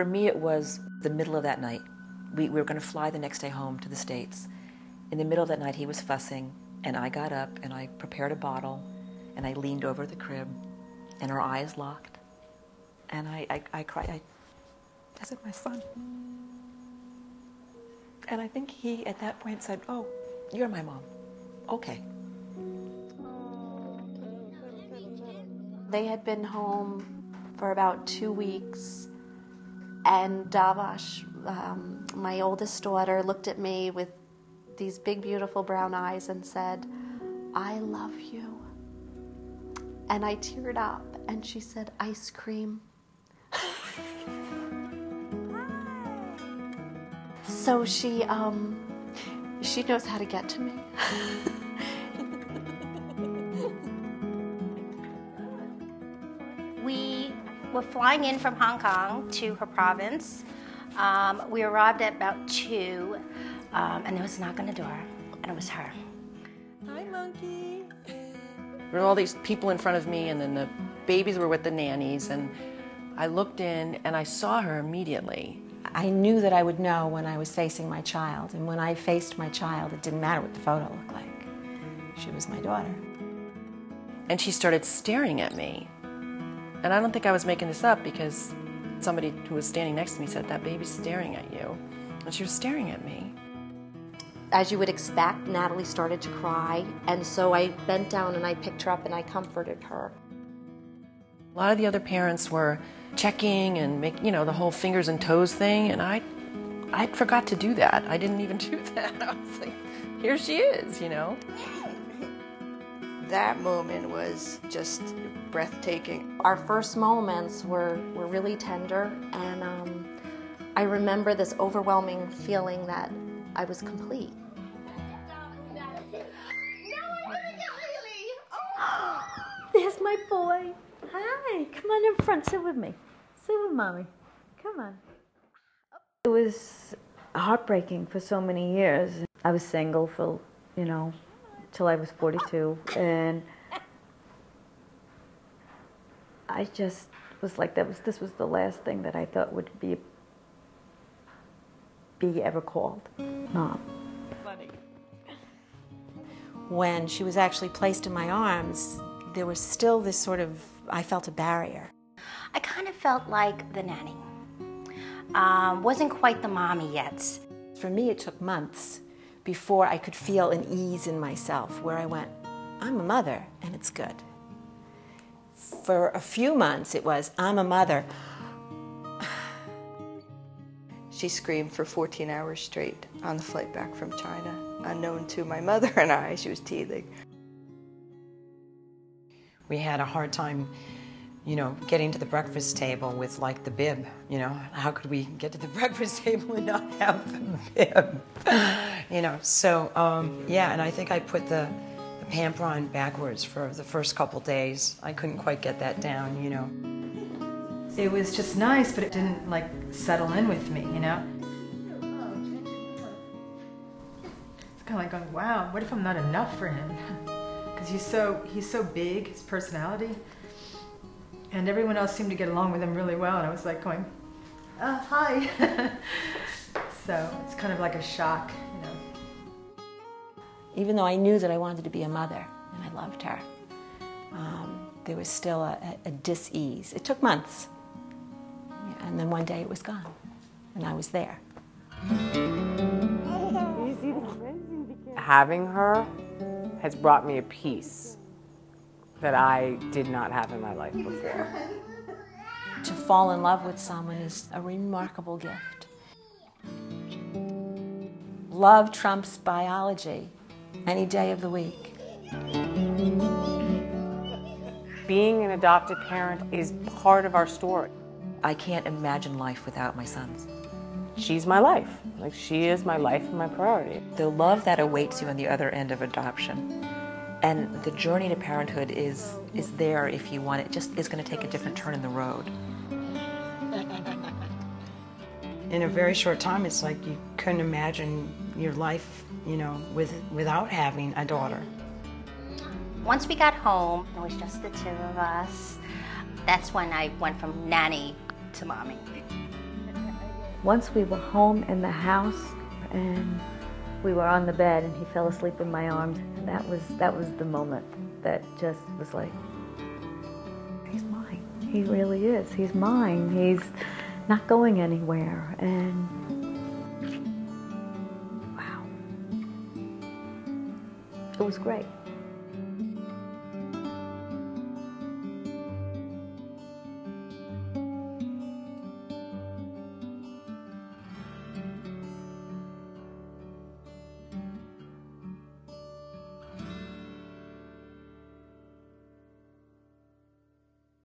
For me, it was the middle of that night. We were going to fly the next day home to the States. In the middle of that night, he was fussing, and I got up and I prepared a bottle, and I leaned over the crib, and our eyes locked, and I cried. I said, "My son." And I think he, at that point, said, "Oh, you're my mom. Okay." They had been home for about 2 weeks, and Davash, my oldest daughter, looked at me with these big, beautiful brown eyes and said, "I love you." And I teared up, and she said, "Ice cream." So she knows how to get to me. We were flying in from Hong Kong to her province. We arrived at about 2, and there was a knock on the door, and it was her. Hi, monkey. There were all these people in front of me, and then the babies were with the nannies, and I looked in and I saw her immediately. I knew that I would know when I was facing my child, and when I faced my child, it didn't matter what the photo looked like. She was my daughter. And she started staring at me. And I don't think I was making this up, because somebody who was standing next to me said, "That baby's staring at you." And she was staring at me. As you would expect, Natalie started to cry, and so I bent down and I picked her up and I comforted her. A lot of the other parents were checking and making, the whole fingers and toes thing, and I forgot to do that. I didn't even do that. I was like, here she is, That moment was just breathtaking. Our first moments were really tender, and I remember this overwhelming feeling that I was complete. There's my boy. Hi, come on in front, sit with me. Sit with Mommy. Come on. It was heartbreaking for so many years. I was single for, till I was 42, and I just was like, this was the last thing that I thought would be ever called Mom. When she was actually placed in my arms, there was still this sort of, I felt a barrier. I kind of felt like the nanny. Wasn't quite the mommy yet. For me, it took months before I could feel an ease in myself, where I went, I'm a mother, and it's good. For a few months, it was, I'm a mother. She screamed for 14 hours straight on the flight back from China. Unknown to my mother and I, she was teething. We had a hard time, getting to the breakfast table with like the bib, How could we get to the breakfast table and not have the bib? So, and I think I put the pamper on backwards for the first couple days. I couldn't quite get that down, It was just nice, but it didn't settle in with me, It's kind of like going, wow, what if I'm not enough for him? Because he's so big, his personality, and everyone else seemed to get along with him really well, and I was like going, hi. So it's kind of like a shock, Even though I knew that I wanted to be a mother, and I loved her, there was still a dis-ease. It took months, and then one day it was gone, and I was there. Having her has brought me a peace that I did not have in my life before. To fall in love with someone is a remarkable gift. Love trumps biology any day of the week. Being an adopted parent is part of our story. I can't imagine life without my sons. She's my life. She is my life and my priority. The love that awaits you on the other end of adoption, and the journey to parenthood is there if you want it. Just is going to take a different turn in the road. In a very short time, it's like you couldn't imagine your life, without having a daughter. Once we got home, it was just the 2 of us. That's when I went from nanny to mommy. Once we were home in the house and we were on the bed and he fell asleep in my arms, that was the moment that just was like, he's mine. He really is. He's mine. He's not going anywhere. And wow. It was great.